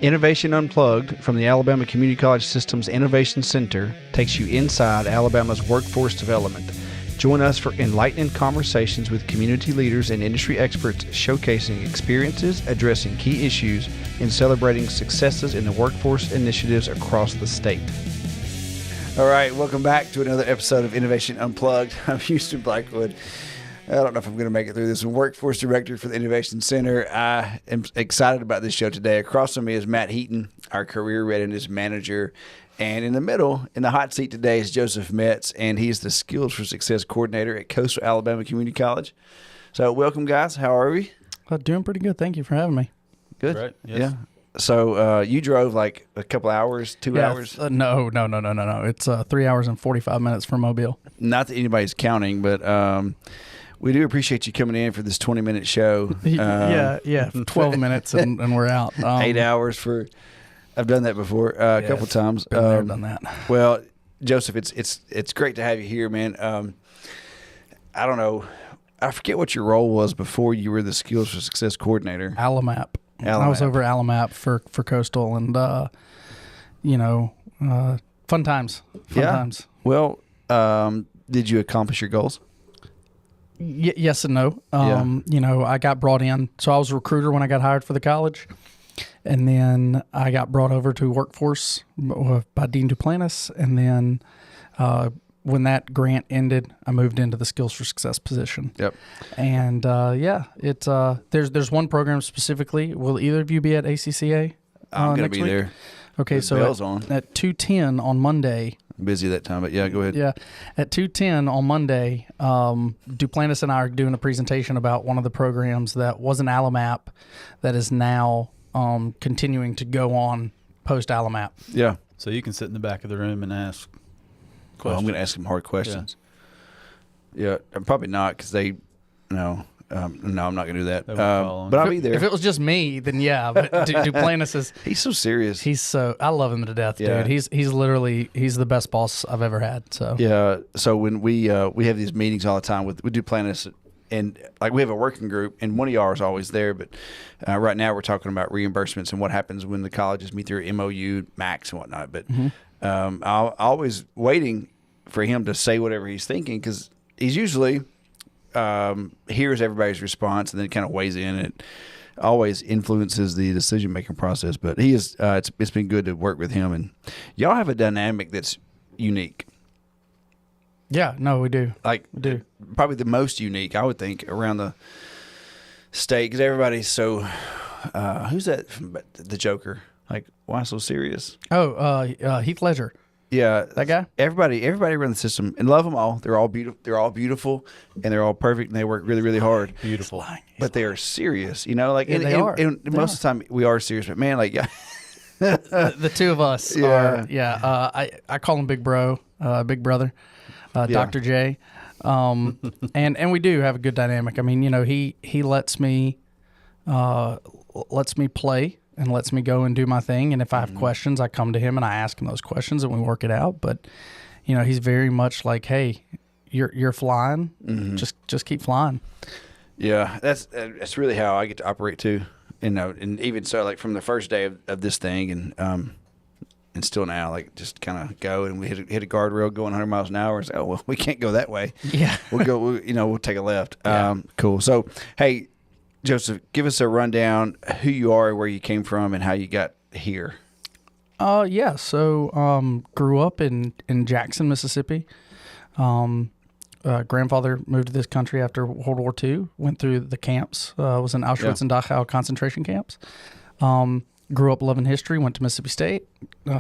Innovation Unplugged from the Alabama Community College System's Innovation Center takes you inside Alabama's workforce development. Join us for enlightening conversations with community leaders and industry experts showcasing experiences, addressing key issues, and celebrating successes in the workforce initiatives across the state. All right, welcome back to another episode of Innovation Unplugged. I'm Houston Blackwood. I don't know if I'm going to make it through this. I'm Workforce Director for the Innovation Center. I am excited about this show today. Across from me is Matt Heaton, our Career Readiness Manager. And in the middle, in the hot seat today, is Joseph Metz, and he's the Skills for Success Coordinator at Coastal Alabama Community College. So welcome, guys. How are we? Doing pretty good. Thank you for having me. Good? Right. Yes. Yeah. So you drove like a couple hours, 2 hours? No. It's 3 hours and 45 minutes from Mobile. Not that anybody's counting, but we do appreciate you coming in for this 20-minute show. Yeah. 12 minutes and we're out. 8 hours for... I've done that before a couple times. Been there, done that. Well, Joseph, it's great to have you here, man. I don't know. I forget what your role was before you were the Skills for Success Coordinator. Alamap. I was over Alamap for Coastal, and fun times. Fun times. Well, did you accomplish your goals? Yes and no. I got brought in. So I was a recruiter when I got hired for the college. And then I got brought over to Workforce by Dean Duplantis. And then when that grant ended, I moved into the Skills for Success position. Yep. And it's there's one program specifically. Will either of you be at ACCA? I'm going to be week? there. Okay, so at 2:10 on Monday. I'm busy that time, but yeah, go ahead. Yeah, at 2:10 on Monday, Duplantis and I are doing a presentation about one of the programs that was an Alamap that is now continuing to go on post Alamap. Yeah. So you can sit in the back of the room and ask questions. Well, I'm going to ask them hard questions. Yeah, probably not because they, no, I'm not going to do that. But I'll be there. If it was just me, then yeah. But Duplantis is he's so serious. I love him to death, dude. He's the best boss I've ever had. So yeah. So when we have these meetings all the time with Duplantis. And like we have a working group, and one of y'all is always there. But right now we're talking about reimbursements and what happens when the colleges meet their MOU max and whatnot. But I'm always waiting for him to say whatever he's thinking because he's usually hears everybody's response and then kind of weighs in. And it always influences the decision making process. But he is. It's been good to work with him, and y'all have a dynamic that's unique. Yeah, no, we do. We do. Probably the most unique, I would think, around the state because everybody's so. Who's that? From the Joker? Like, why so serious? Oh, Heath Ledger. Yeah, that guy. Everybody around the system and love them all. They're all beautiful. They're all beautiful, and they're all perfect, and they work really, really hard. Beautiful, but they are serious. You know, like they are. And most of the time we are serious, but man, like the two of us are. Yeah, I call him Big Bro, Big Brother. Dr. J, and we do have a good dynamic. I mean, he lets me play and lets me go and do my thing. And if I have questions, I come to him and I ask him those questions and we work it out. But he's very much like, hey, you're flying, just keep flying. Yeah, that's really how I get to operate too. And even so, like from the first day of this thing, and still now, like, just kind of go, and we hit a guardrail going 100 miles an hour. And say, oh, well, we can't go that way. Yeah. We'll take a left. Yeah. Cool. So, hey, Joseph, give us a rundown who you are, where you came from, and how you got here. Yeah. So, grew up in Jackson, Mississippi. Grandfather moved to this country after World War II, went through the camps, was in Auschwitz and Dachau concentration camps. Grew up loving history, went to Mississippi State.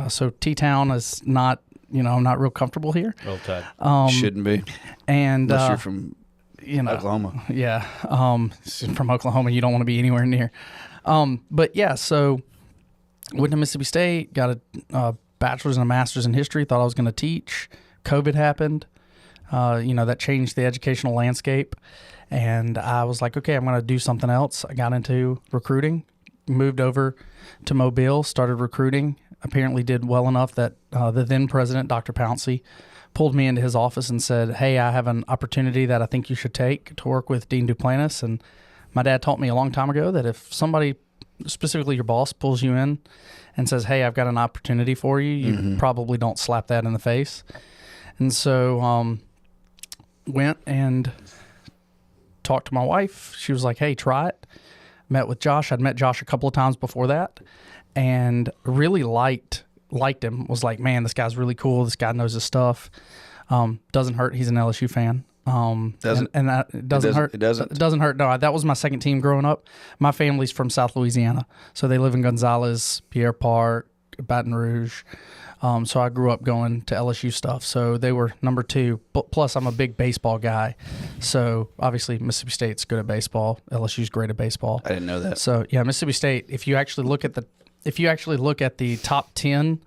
So T-Town is not, I'm not real comfortable here. Well tied. Shouldn't be. And unless you're from Oklahoma. Yeah. From Oklahoma, you don't want to be anywhere near. But yeah, so went to Mississippi State, got a bachelor's and a master's in history, thought I was going to teach. COVID happened. That changed the educational landscape. And I was like, okay, I'm going to do something else. I got into recruiting, moved over to Mobile, started recruiting, apparently did well enough that the then president, Dr. Pouncey, pulled me into his office and said, hey, I have an opportunity that I think you should take to work with Dean Duplantis. And my dad taught me a long time ago that if somebody specifically your boss pulls you in and says, hey, I've got an opportunity for you, you probably don't slap that in the face. And so went and talked to my wife. She was like, hey, try it. Met with Josh. I'd met Josh a couple of times before that and really liked him. Was like, man, this guy's really cool. This guy knows his stuff. Doesn't hurt. He's an LSU fan. Doesn't. And that it doesn't hurt. It doesn't. It doesn't hurt. No, that was my second team growing up. My family's from South Louisiana, so they live in Gonzales, Pierre Park, Baton Rouge. So I grew up going to LSU stuff. So they were number 2. Plus, I'm a big baseball guy. So obviously, Mississippi State's good at baseball. LSU's great at baseball. I didn't know that. So yeah, Mississippi State. If you actually look at the top 10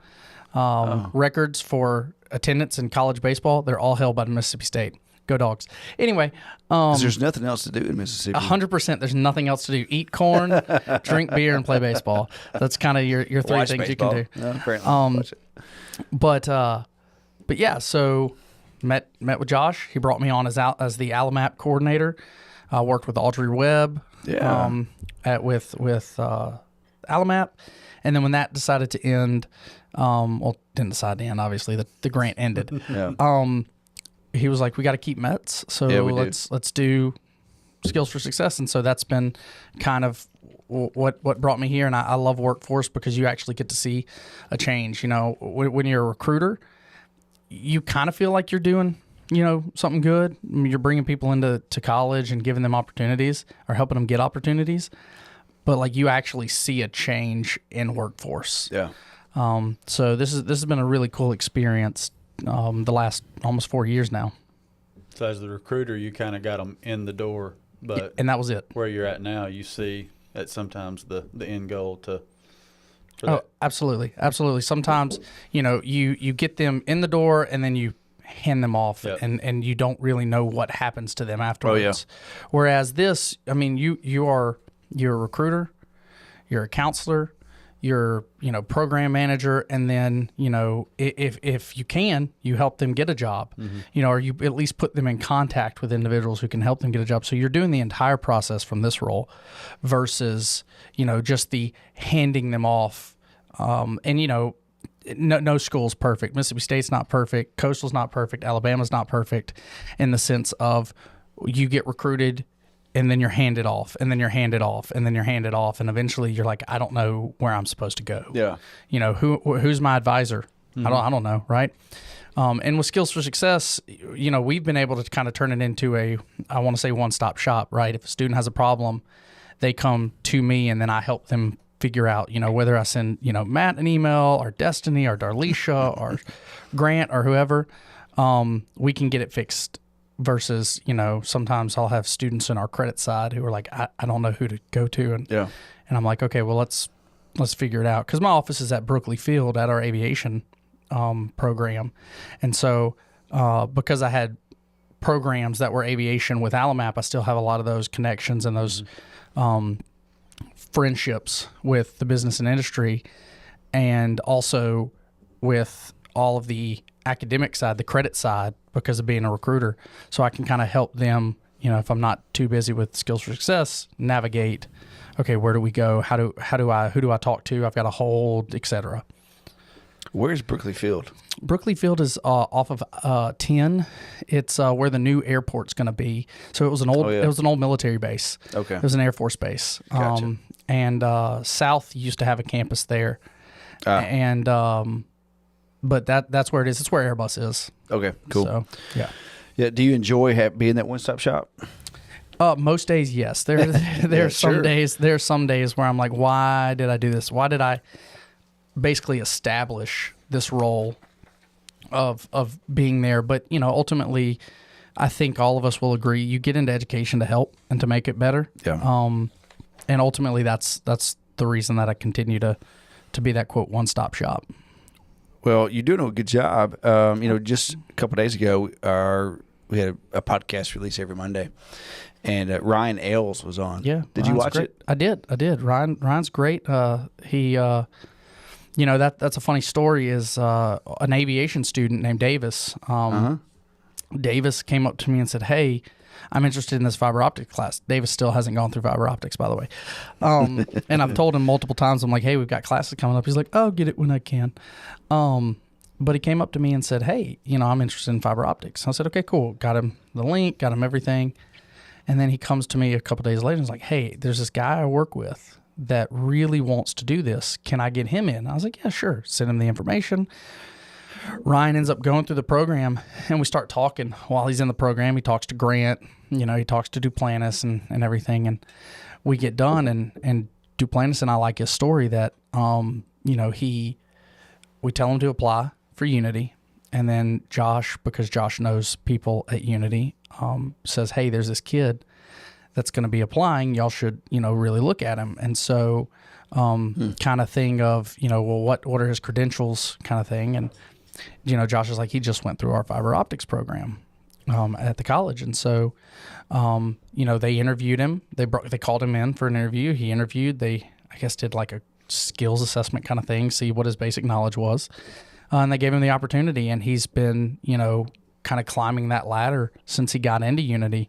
records for attendance in college baseball, they're all held by Mississippi State. Go Dogs. Anyway, 'Cause there's nothing else to do in Mississippi. 100%. There's nothing else to do. Eat corn, drink beer, and play baseball. That's kind of your 3 Watch things baseball. you can do. No, apparently. Watch it. But yeah, so met with Josh. He brought me on as the Alamap coordinator. I worked with Audrey Webb. Yeah. With Alamap, and then when that decided to end, didn't decide to end. Obviously, the grant ended. Yeah. He was like, we got to keep Metz, so Yeah, we do. let's do Skills for Success, and so that's been kind of what brought me here. And I love workforce because you actually get to see a change. You know, when you're a recruiter, you kind of feel like you're doing, something good. I mean, you're bringing people into college and giving them opportunities or helping them get opportunities, but like you actually see a change in workforce. Yeah. So this has been a really cool experience. The last almost 4 years now. So as the recruiter, you kind of got them in the door, but And that was it. where you're at now, you see that sometimes the end goal for Oh, that. absolutely. Absolutely. Sometimes, you get them in the door and then you hand them off. Yep. And you don't really know what happens to them afterwards. Oh, yeah. Whereas this, I mean, you're a recruiter, you're a counselor, you're, program manager, and then, if you can, you help them get a job, or you at least put them in contact with individuals who can help them get a job. So you're doing the entire process from this role versus, just the handing them off. No school's perfect. Mississippi State's not perfect. Coastal's not perfect. Alabama's not perfect in the sense of you get recruited and then you're handed off, and then you're handed off, and then you're handed off, and eventually you're like, I don't know where I'm supposed to go. Yeah. Who's my advisor? I don't know, right? And with Skills for Success, we've been able to kind of turn it into I want to say one-stop shop, right? If a student has a problem, they come to me, and then I help them figure out, whether I send, Matt an email, or Destiny, or Darlisha, or Grant, or whoever, we can get it fixed. Versus, sometimes I'll have students in our credit side who are like, I don't know who to go to. And I'm like, okay, well, let's figure it out. Because my office is at Brookley Field at our aviation program. And so because I had programs that were aviation with Alamap, I still have a lot of those connections and those friendships with the business and industry, and also with all of the academic side, the credit side, because of being a recruiter. So I can kind of help them, if I'm not too busy with Skills for Success, navigate, okay, where do we go? who do I talk to? I've got a hold, etc. Where's Brookley Field? Brookley Field is off of 10. It's where the new airport's going to be. So it was an old military base. Okay. It was an Air Force base. Gotcha. And South used to have a campus there. But that's where it is. It's where Airbus is. Okay, cool. So, yeah. Yeah. Do you enjoy being that one-stop shop? Most days, yes. There's some sure. days. There's some days where I'm like, why did I do this? Why did I basically establish this role of being there? But ultimately, I think all of us will agree. You get into education to help and to make it better. Yeah. And ultimately, that's the reason that I continue to be that quote one-stop shop. Well, you're doing a good job. Just a couple of days ago, we had a podcast release every Monday, and Ryan Ailes was on. Yeah, did you watch it? I did. Ryan's great. He, that's a funny story. Is an aviation student named Davis. Davis came up to me and said, "Hey, I'm interested in this fiber optics class. Davis still hasn't gone through fiber optics, by the way. And I've told him multiple times, I'm like, hey, we've got classes coming up. He's like, I'll get it when I can. But he came up to me and said, hey, I'm interested in fiber optics. I said, okay, cool. Got him the link, got him everything. And then he comes to me a couple days later and he's like, hey, there's this guy I work with that really wants to do this. Can I get him in? I was like, yeah, sure. Send him the information. Ryan ends up going through the program, and we start talking while he's in the program. He talks to Grant, he talks to Duplantis and everything. And we get done, and Duplantis and I like his story that, we tell him to apply for Unity. And then Josh, because Josh knows people at Unity, says, hey, there's this kid that's going to be applying. Y'all should, really look at him. And so kind of thing of, well, what are his credentials kind of thing. And, Josh is like, he just went through our fiber optics program at the college. And so, they interviewed him. They called him in for an interview. He interviewed. They, I guess, did like a skills assessment kind of thing, see what his basic knowledge was. And they gave him the opportunity. And he's been, kind of climbing that ladder since he got into Unity.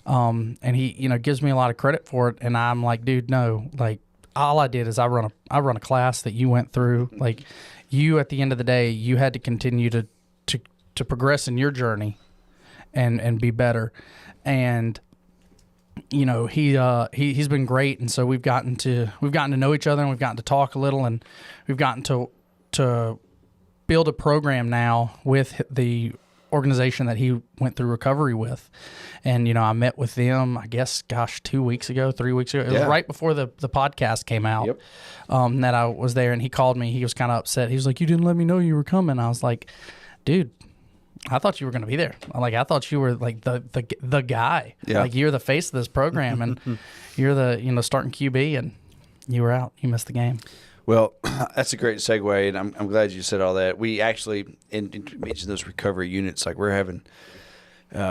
And he, gives me a lot of credit for it. And I'm like, dude, no, like all I did is I run a class that you went through. Like you, at the end of the day, you had to continue to progress in your journey and be better. And, he's been great. And so we've gotten to know each other, and we've gotten to talk a little, and we've gotten to build a program now with the organization that he went through recovery with. And, I met with them, I guess, 3 weeks ago. It was right before the podcast came out. Yep. That I was there, and he called me. He was kind of upset. He was like, you didn't let me know you were coming. I was like, dude, I thought you were going to be there. Like, I thought you were like the guy. Yeah. Like, you're the face of this program, and you're the, starting QB, and you were out. You missed the game. Well, that's a great segue, and I'm glad you said all that. We actually mentioned those recovery units. Like, we're having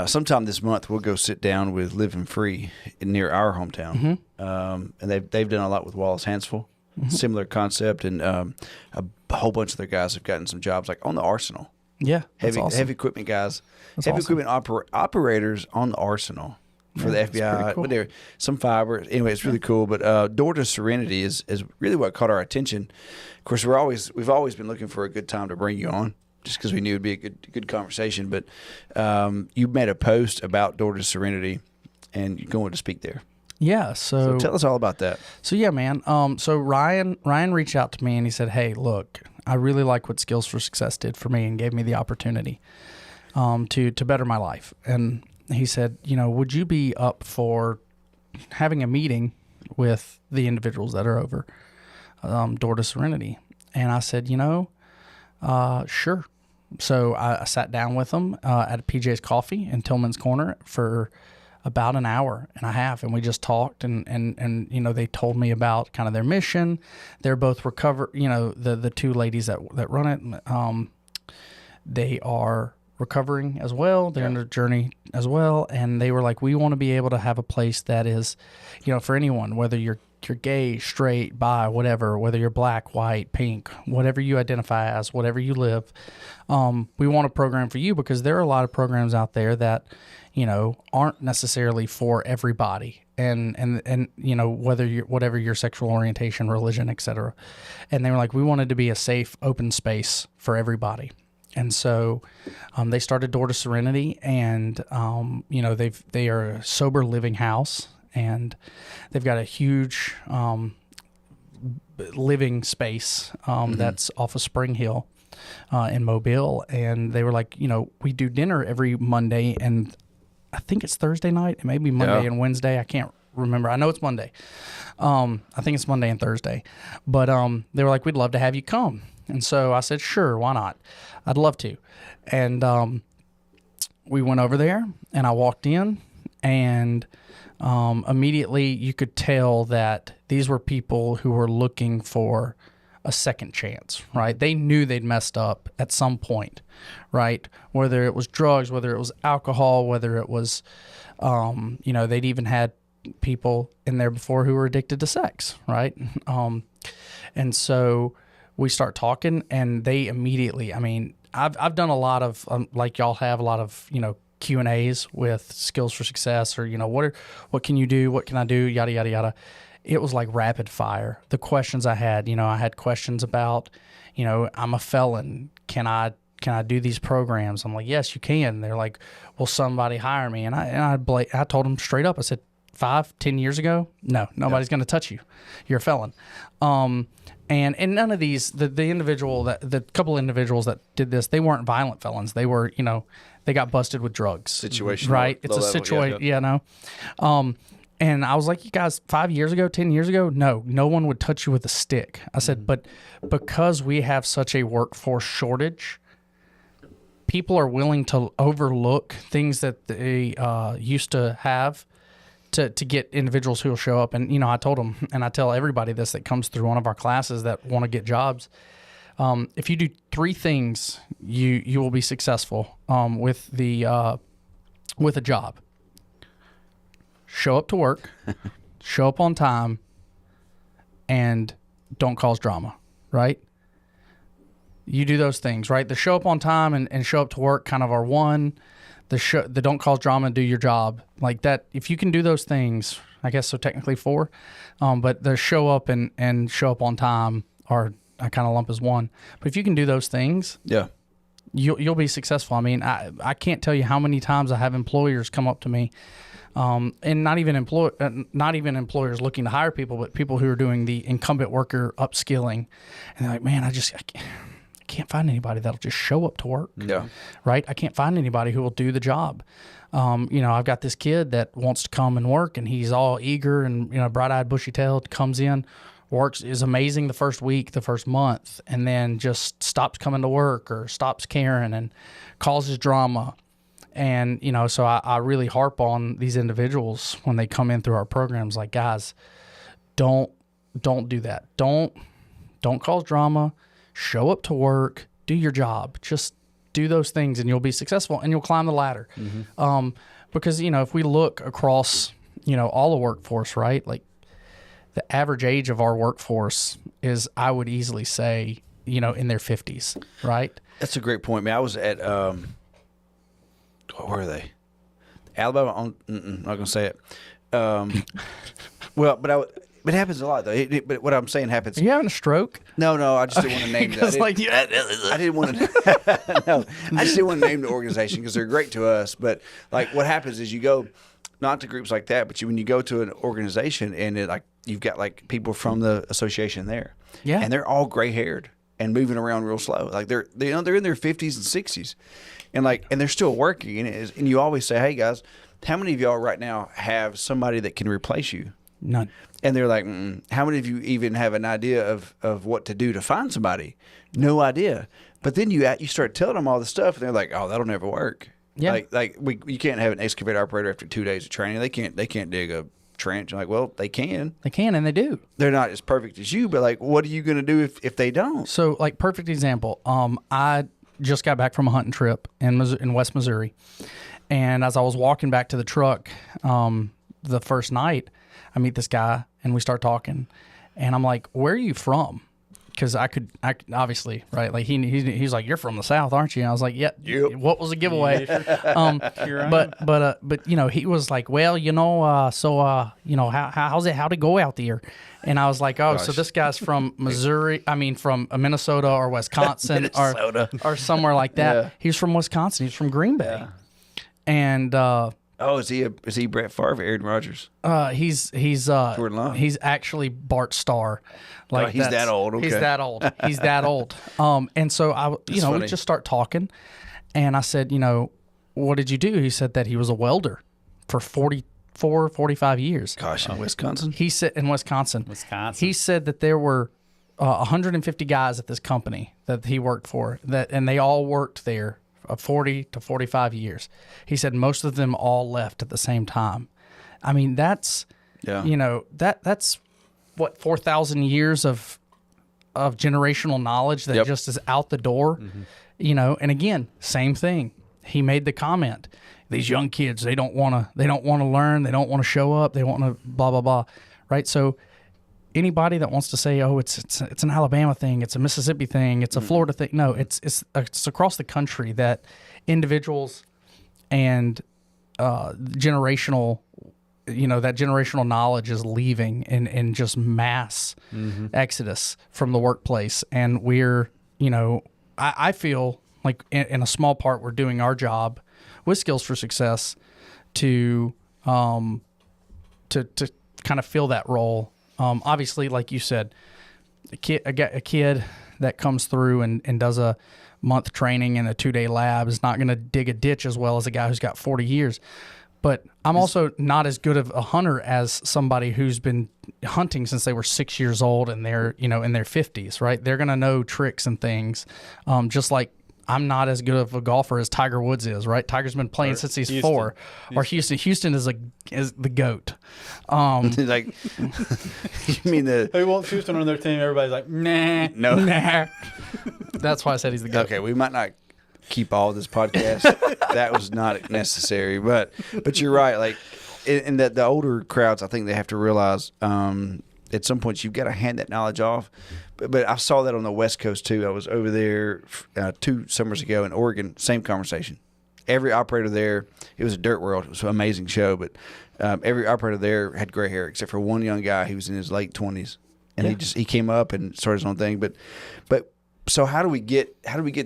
sometime this month, we'll go sit down with Living Free near our hometown, and they've done a lot with Wallace Hansville, similar concept, and a whole bunch of their guys have gotten some jobs like on the Arsenal. Yeah, that's awesome. Heavy equipment guys, That's heavy awesome. equipment operators on the Arsenal. For the FBI, cool. but there some fiber. Anyway, it's really cool. But Door to Serenity is really what caught our attention. Of course, we've always been looking for a good time to bring you on, just because we knew it'd be a good conversation. But you made a post about Door to Serenity, and you're going to speak there. Yeah. So tell us all about that. So yeah, man. So Ryan reached out to me, and he said, hey, look, I really like what Skills for Success did for me, and gave me the opportunity to better my life. And he said, would you be up for having a meeting with the individuals that are over Door to Serenity? And I said, sure. So I sat down with them at PJ's Coffee in Tillman's Corner for about an hour and a half, and we just talked, and they told me about kind of their mission. They're both the two ladies that run it. They are recovering as well. They're in their journey as well. And they were like, we want to be able to have a place that is, for anyone, whether you're gay, straight, bi, whatever, whether you're black, white, pink, whatever you identify as, whatever you live. We want a program for you, because there are a lot of programs out there that, aren't necessarily for everybody. And whatever your sexual orientation, religion, etc. And they were like, we wanted to be a safe, open space for everybody. And so they started Door to Serenity, and they are a sober living house, and they've got a huge living space that's off of Spring Hill in Mobile. And they were like, we do dinner every Monday, and I think it's Thursday night. It may be Monday and Wednesday. I can't remember. I know it's Monday. I think it's Monday and Thursday. But they were like, we'd love to have you come. And so I said, sure, why not? I'd love to. And we went over there, and I walked in, and immediately you could tell that these were people who were looking for a second chance, right? They knew they'd messed up at some point, right? Whether it was drugs, whether it was alcohol, whether it was, they'd even had people in there before who were addicted to sex, right? And so we start talking, and they immediately, I've done a lot of, like y'all have, a lot of, Q&As with skills for success, or, what can you do? What can I do? Yada, yada, yada. It was like rapid fire. The questions I had, I had questions about, I'm a felon. Can I do these programs? I'm like, yes, you can. They're like, will somebody hire me? And I told them straight up. I said, 5-10 years ago, no, nobody's going to touch you. You're a felon. And none of these, the couple individuals that did this, they weren't violent felons. They were, they got busted with drugs. Situation, right? It's a situation, and I was like, you guys, 5 years ago, 10 years ago, no one would touch you with a stick. I said, but because we have such a workforce shortage, people are willing to overlook things that they used to have to get individuals who will show up. And, I told them, and I tell everybody this that comes through one of our classes that want to get jobs, if you do 3 things, you will be successful with a job. Show up to work, show up on time, and don't cause drama, right? You do those things, right? The show up on time and show up to work kind of are one. The don't cause drama and do your job. Like that, if you can do those things, I guess so technically 4. But the show up and show up on time are, I kind of lump as one. But if you can do those things, you'll be successful. I mean, I can't tell you how many times I have employers come up to me, and not even employers looking to hire people, but people who are doing the incumbent worker upskilling, and they're like, man, I can't find anybody that'll just show up to work. Yeah. Right? I can't find anybody who will do the job. I've got this kid that wants to come and work, and he's all eager and, bright-eyed, bushy-tailed, comes in, works, is amazing the first week, the first month, and then just stops coming to work or stops caring and causes drama. And, so I really harp on these individuals when they come in through our programs, like, guys, don't do that. Don't cause drama. Show up to work, do your job, just do those things and you'll be successful and you'll climb the ladder. Mm-hmm. Because, if we look across, all the workforce, right? Like the average age of our workforce is, I would easily say, in their 50s, right? That's a great point, man. I was at, where are they? Alabama. I'm not going to say it. It happens a lot, though. But what I'm saying happens. Are you having a stroke? No, I just didn't want to name it. I didn't want to. No, I just didn't want to name the organization because they're great to us. But like, what happens is you go, not to groups like that, but when you go to an organization and you've got like people from the association there, and they're all gray haired and moving around real slow. Like they're in their 50s and 60s, and they're still working. And you always say, hey guys, how many of y'all right now have somebody that can replace you? None. And they're like, how many of you even have an idea of what to do to find somebody? No idea. But then you start telling them all the stuff, and they're like, oh, that'll never work. Yeah. You can't have an excavator operator after 2 days of training. They can't dig a trench. I'm like, well, they can. They can, and they do. They're not as perfect as you, but like, what are you going to do if they don't? So, like, perfect example. I just got back from a hunting trip in West Missouri, and as I was walking back to the truck, the first night, I meet this guy and we start talking, and I'm like, where are you from? Because I could obviously, right? Like he's like, you're from the South, aren't you? And I was like, yeah. Yep. What was the giveaway? But he was like, well, how's it go out there? And I was like, oh, gosh. So this guy's from Missouri. I mean, from Minnesota or Wisconsin or somewhere like that. Yeah. He's from Wisconsin. He's from Green Bay. Yeah. And is he Brett Favre, Aaron Rodgers? He's Jordan Love. He's actually Bart Starr. Like he's that old. Okay. He's that old. He's that old. And so we just start talking, and I said, what did you do? He said that he was a welder for 45 years. Gosh, in Wisconsin? He said in Wisconsin. He said that there were 150 guys at this company that he worked for, and they all worked there 40 to 45 years. He said most of them all left at the same time. I mean, that's that's what 4,000 years of generational knowledge that just is out the door. Mm-hmm. And again, same thing. He made the comment, these young kids, they don't want to learn, they don't want to show up, they want to blah blah blah, right? So anybody that wants to say, oh, it's an Alabama thing, it's a Mississippi thing, it's a Florida thing, no, it's across the country that individuals and generational, that generational knowledge is leaving in just mass exodus from the workplace. And we're, I feel like in a small part, we're doing our job with Skills for Success to kind of fill that role. Obviously, like you said, a kid that comes through and does a month training in a 2-day lab is not going to dig a ditch as well as a guy who's got 40 years. But I'm also not as good of a hunter as somebody who's been hunting since they were 6 years old and they're, in their 50s, right? They're going to know tricks and things, just like I'm not as good of a golfer as Tiger Woods is, right? Tiger's been playing since he's 4. Or Houston. Houston is the GOAT. Like, you mean Who wants Houston on their team? Everybody's like, nah. No. Nah. That's why I said he's the GOAT. Okay, we might not keep all this podcast. That was not necessary, but you're right. Like, in that the older crowds, I think they have to realize at some point you've got to hand that knowledge off. But I saw that on the West Coast too. I was over there 2 summers ago in Oregon. Same conversation. Every operator there, it was a dirt world. It was an amazing show, but every operator there had gray hair except for one young guy who was in his late 20s, and he came up and started his own thing. But so how do we get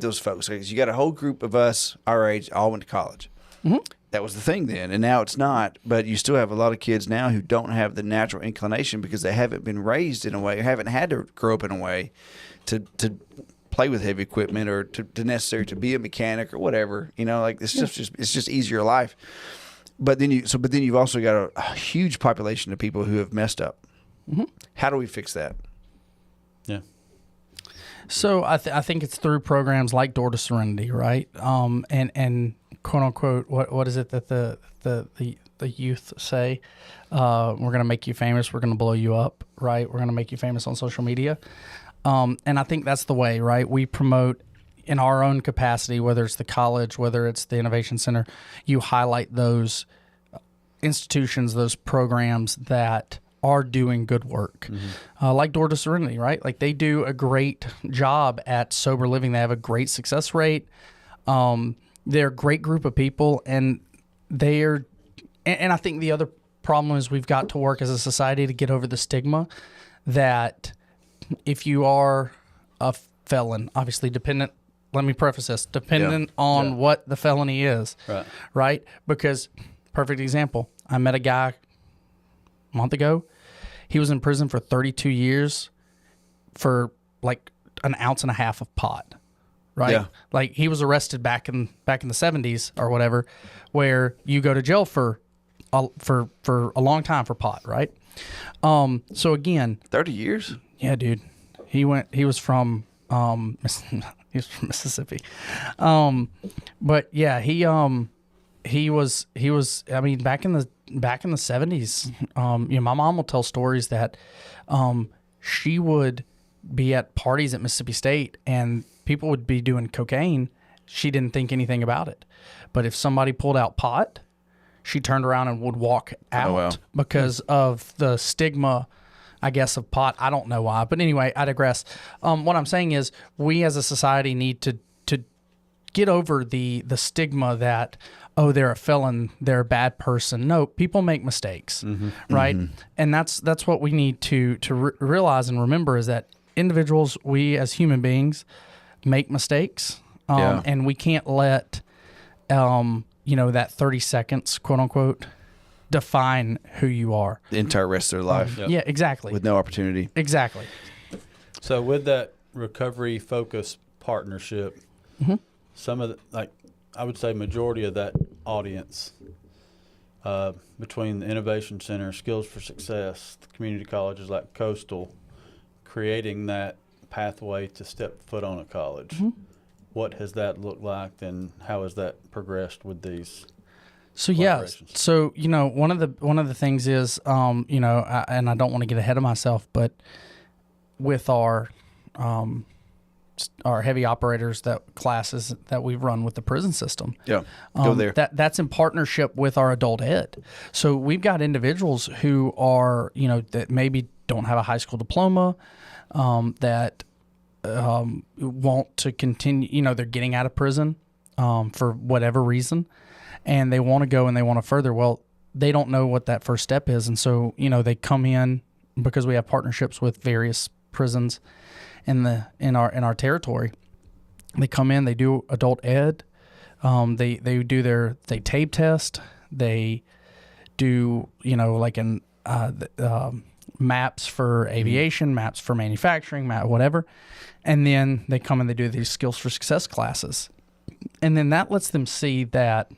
those folks? Because you got a whole group of us our age all went to college. Mm-hmm. That was the thing then, and now it's not. But you still have a lot of kids now who don't have the natural inclination because they haven't been raised in a way, or haven't had to grow up in a way to play with heavy equipment or to necessary to be a mechanic or whatever. Like it's just easier life. But then you've also got a huge population of people who have messed up. Mm-hmm. How do we fix that? Yeah. So I think it's through programs like Door to Serenity, right? And quote unquote, what is it that the youth say? We're going to make you famous. We're going to blow you up, right? We're going to make you famous on social media. And I think that's the way, right? We promote in our own capacity, whether it's the college, whether it's the Innovation Center, you highlight those institutions, those programs that are doing good work, like Door to Serenity, right? Like they do a great job at sober living. They have a great success rate. They're a great group of people, and and I think the other problem is we've got to work as a society to get over the stigma that if you are a felon, obviously dependent, let me preface this, dependent on what the felony is, right? Because, perfect example, I met a guy a month ago. He was in prison for 32 years for like 1.5 ounces of pot, right? Yeah. Like he was arrested back in the 70s or whatever, where you go to jail for a long time for pot, right? So again, 30 years? Yeah, dude. He was from Mississippi. But yeah, he was I mean back in the 70s, my mom will tell stories that she would be at parties at Mississippi State and people would be doing cocaine. She didn't think anything about it. But if somebody pulled out pot, she turned around and would walk out because of the stigma, I guess, of pot. I don't know why. But anyway, I digress. What I'm saying is we as a society need to get over the stigma that, oh, they're a felon, they're a bad person. No, people make mistakes, right? Mm-hmm. And that's what we need to realize and remember is that individuals, we as human beings, make mistakes, and we can't let that 30 seconds, quote unquote, define who you are. The entire rest of their life. Yeah, exactly. With no opportunity. Exactly. So with that recovery focus partnership, some of the, I would say majority of that audience between the Innovation Center, Skills for Success, the community colleges like Coastal, creating that pathway to step foot on a college. What has that looked like, and how has that progressed with these? So one of the things is and I don't want to get ahead of myself, but with our heavy operators classes that we've run with the prison system. Yeah, go there. That's in partnership with our adult ed. So we've got individuals who are, that maybe don't have a high school diploma, that want to continue, they're getting out of prison for whatever reason. and they want to go and they want to further. Well, they don't know what that first step is. And so, they come in because we have partnerships with various prisons in our territory. They come in, they do adult ed. They tape test. They do, maps for aviation, maps for manufacturing, whatever. And then they come and they do these skills for success classes. And then that lets them see that,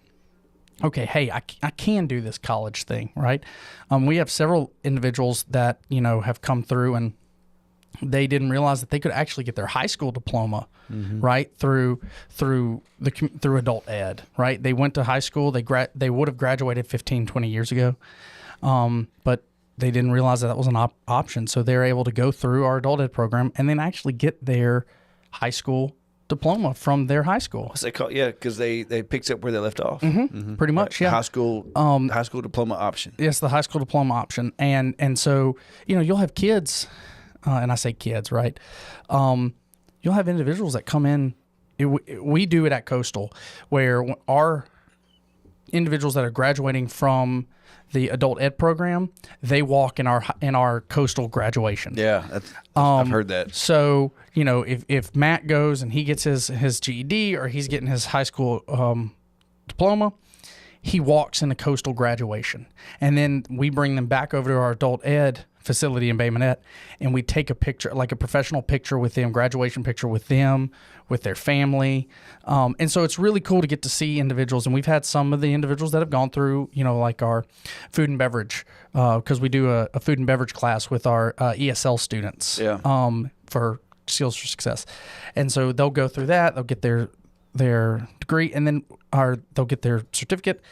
okay, hey, I can do this college thing, right? We have several individuals that, have come through and they didn't realize that they could actually get their high school diploma, right, through adult ed, right? They went to high school. They would have graduated 15, 20 years ago, but they didn't realize that was an option. So they're able to go through our adult ed program and then actually get their high school diploma from their high school. What's they call? Yeah, because they picked up where they left off. Pretty much, yeah. High school diploma option. Yes, the high school diploma option, and so you'll have kids, and I say kids, right? You'll have individuals that come in. We do it at Coastal, where our individuals that are graduating from the adult ed program, they walk in our Coastal graduation. Yeah, I've heard that. So if Matt goes and he gets his GED or he's getting his high school diploma, he walks in the Coastal graduation, and then we bring them back over to our adult ed facility in Bay Minette, and we take a picture, like a professional picture with them, graduation picture with them, with their family. And so it's really cool to get to see individuals. And we've had some of the individuals that have gone through, like our food and beverage, because we do a food and beverage class with our ESL students for Skills for Success. And so they'll go through that, they'll get their degree, and then they'll get their certificate.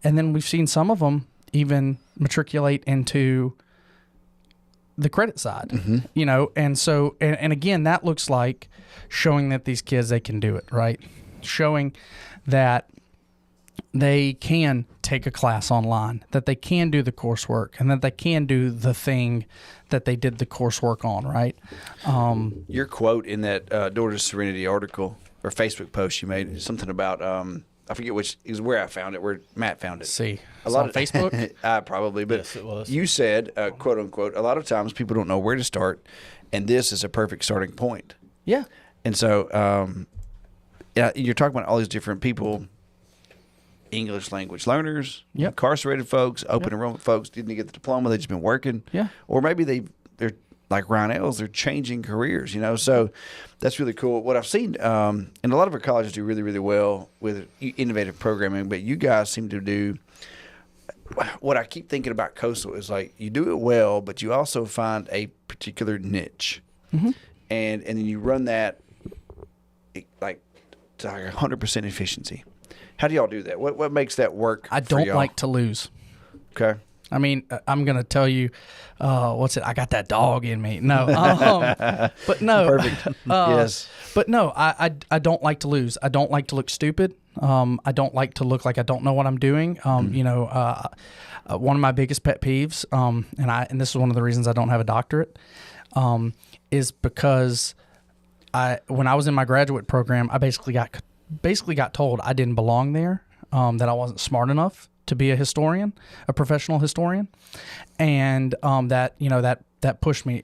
And then we've seen some of them even matriculate into the credit side, and so, and again, that looks like showing that these kids, they can do it, right? Showing that they can take a class online, that they can do the coursework, and that they can do the thing that they did the coursework on, right? Your quote in that Door to Serenity article or Facebook post you made, something about, I forget which is where I found it, where Matt found it. See, a lot on Facebook? Probably, but yes, it was. You said, quote unquote, a lot of times people don't know where to start, and this is a perfect starting point. Yeah. And so, you're talking about all these different people, English language learners, incarcerated folks, open enrollment folks, didn't get the diploma, they've just been working. Yeah. Or maybe they're like Ryan Els, they're changing careers, so that's really cool. What I've seen, and a lot of our colleges do really, really well with innovative programming, but you guys seem to do, what I keep thinking about Coastal is like, you do it well, but you also find a particular niche, and then you run that like to like 100% efficiency. How do y'all do that? What makes that work? I don't like to lose. Okay. I mean, I'm going to tell you, I got that dog in me. No, but no. Perfect. Yes. But no, I don't like to lose. I don't like to look stupid. I don't like to look like I don't know what I'm doing. One of my biggest pet peeves, and this is one of the reasons I don't have a doctorate, is because when I was in my graduate program, I basically got told I didn't belong there, that I wasn't smart enough to be a professional historian, and that pushed me.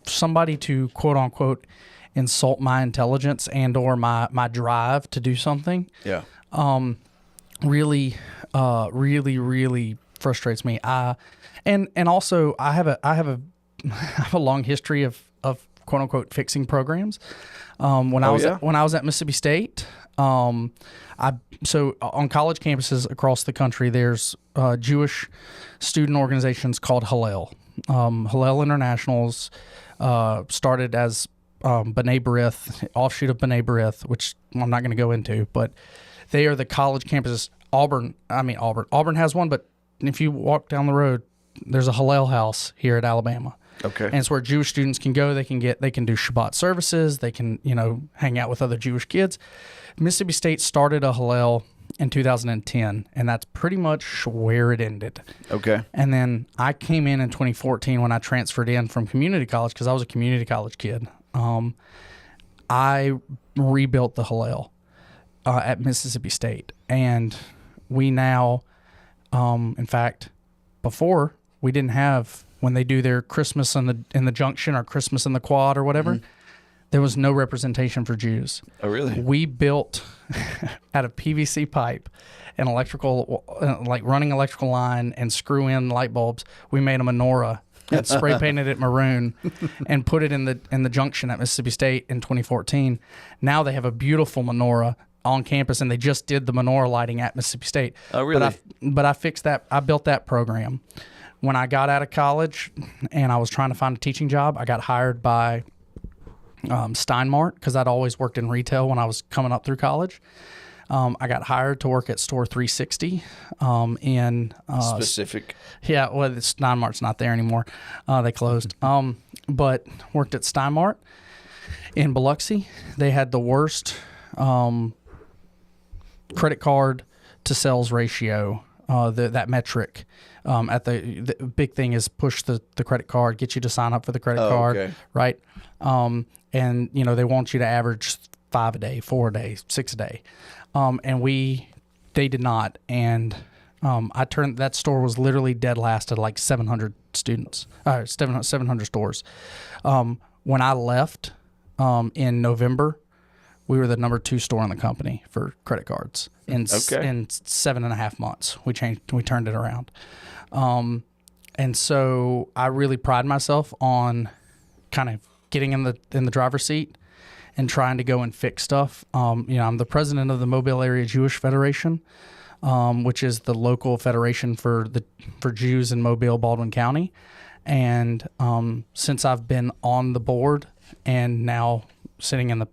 Somebody to quote unquote insult my intelligence and or my drive to do something. Yeah. Really frustrates me. And also I have a long history of quote unquote fixing programs. When I was at Mississippi State, so on college campuses across the country, there's Jewish student organizations called Hillel. Hillel Internationals started as B'nai B'rith, offshoot of B'nai B'rith, which I'm not going to go into, but they are the college campuses. Auburn has one, but if you walk down the road, there's a Hillel house here at Alabama. Okay. And it's where Jewish students can go. They can do Shabbat services. They can, hang out with other Jewish kids. Mississippi State started a Hillel in 2010, and that's pretty much where it ended. Okay. And then I came in 2014 when I transferred in from community college, because I was a community college kid. I rebuilt the Hillel at Mississippi State, and we now, in fact, before we didn't have, when they do their Christmas in the junction or Christmas in the quad or whatever, there was no representation for Jews. Oh, really? We built out of PVC pipe and electrical, like running electrical line and screw in light bulbs. We made a menorah and spray painted it maroon and put it in the junction at Mississippi State in 2014. Now they have a beautiful menorah on campus, and they just did the menorah lighting at Mississippi State. Oh, really? But I fixed that. I built that program. When I got out of college and I was trying to find a teaching job, I got hired by Steinmart, because I'd always worked in retail when I was coming up through college. I got hired to work at Store 360 in Specific. Yeah, well, Steinmart's not there anymore. They closed. But worked at Steinmart in Biloxi. They had the worst credit card to sales ratio, that metric. The big thing is push the credit card, get you to sign up for the credit card, okay. right? And they want you to average 5 a day, 4 a day, 6 a day. And they did not. And that store was literally dead last at like 700 students, 700 stores. When I left in November, we were the number 2 store in the company for credit cards. In 7.5 months, we turned it around. And so I really pride myself on kind of getting in the driver's seat and trying to go and fix stuff. I'm the president of the Mobile Area Jewish Federation, which is the local federation for Jews in Mobile, Baldwin County. And since I've been on the board and now sitting in the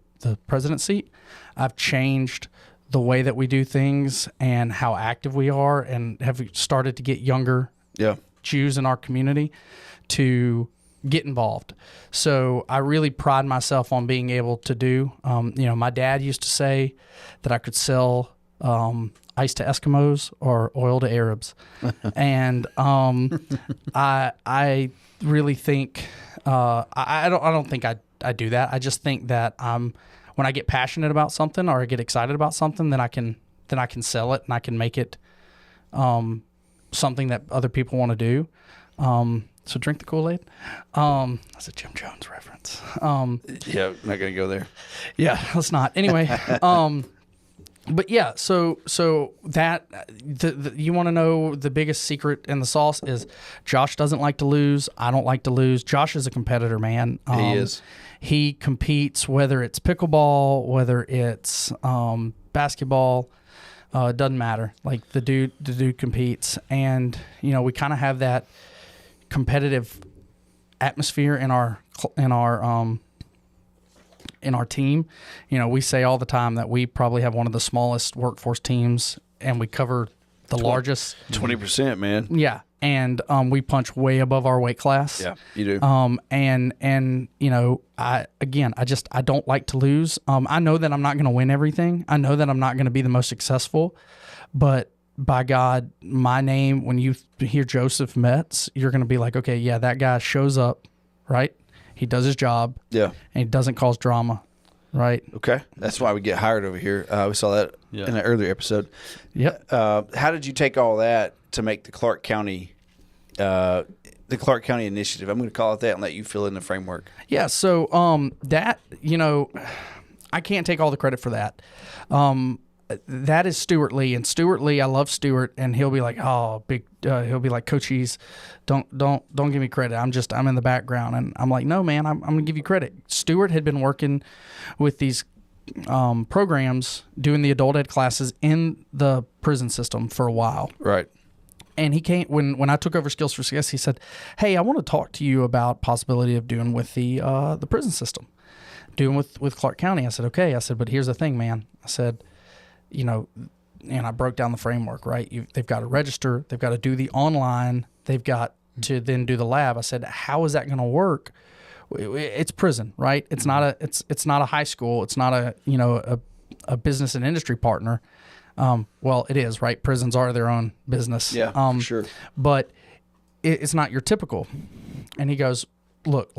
president seat, I've changed the way that we do things and how active we are, and have started to get younger Jews in our community to get involved. So I really pride myself on being able to do, my dad used to say that I could sell ice to Eskimos or oil to Arabs. And I really think, I don't think I do that. I just think that when I get passionate about something or I get excited about something, then I can sell it and I can make it something that other people want to do. So drink the Kool-Aid. That's a Jim Jones reference. Yeah, not gonna go there. Yeah, let's not. Anyway, but yeah, so that you want to know the biggest secret in the sauce is Josh doesn't like to lose. I don't like to lose. Josh is a competitor, man. He is. He competes, whether it's pickleball, whether it's basketball. It doesn't matter. Like the dude competes, and we kind of have that competitive atmosphere in our team. We say all the time that we probably have one of the smallest workforce teams, and we cover the largest 20%, man. Yeah, and we punch way above our weight class. Yeah, you do. And I don't like to lose. I know that I'm not going to win everything. I know that I'm not going to be the most successful, but by God, my name, when you hear Joseph Metz, you're going to be like, okay, yeah, that guy shows up, right? He does his job. Yeah. And he doesn't cause drama, right? Okay. That's why we get hired over here. We saw that in an earlier episode. Yep. How did you take all that to make the Clark County initiative? I'm going to call it that and let you fill in the framework. Yeah. So that, I can't take all the credit for that. That is Stuart Lee, and Stuart Lee, I love Stuart, and he'll be like, he'll be like, Coach Ease, don't give me credit. I'm in the background, and I'm like, no, man, I'm gonna give you credit. Stuart had been working with these programs, doing the adult ed classes in the prison system for a while, right? And he came when I took over Skills for Success. He said, hey, I want to talk to you about possibility of doing with the prison system, doing with Clark County. I said, okay. I said, but here's the thing, man. I said, and I broke down the framework, right? They've got to register. They've got to do the online. They've got to then do the lab. I said, how is that going to work? It's prison, right? It's not a high school. It's not a business and industry partner. Well, it is, right? Prisons are their own business. Yeah, for sure. But it's not your typical. And he goes, look,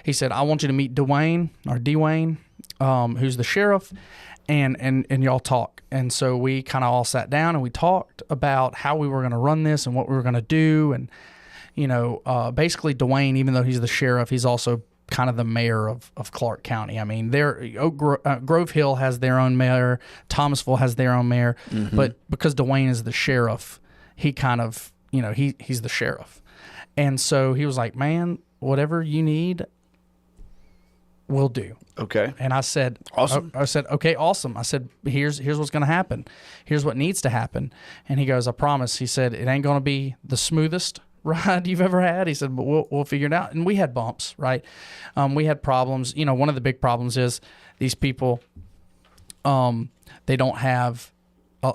he said, I want you to meet Dwayne, who's the sheriff, and y'all talk. And so we kind of all sat down and we talked about how we were going to run this and what we were going to do. And, basically Dwayne, even though he's the sheriff, he's also kind of the mayor of Clark County. I mean, Grove Hill has their own mayor, Thomasville has their own mayor, but because Dwayne is the sheriff, he kind of, he's the sheriff. And so he was like, man, whatever you need, we'll do. Okay. And I said, awesome. I said, okay, awesome. I said, here's what's going to happen. Here's what needs to happen. And he goes, I promise. He said, it ain't going to be the smoothest ride you've ever had. He said, but we'll figure it out. And we had bumps, right? We had problems. One of the big problems is these people, they don't have,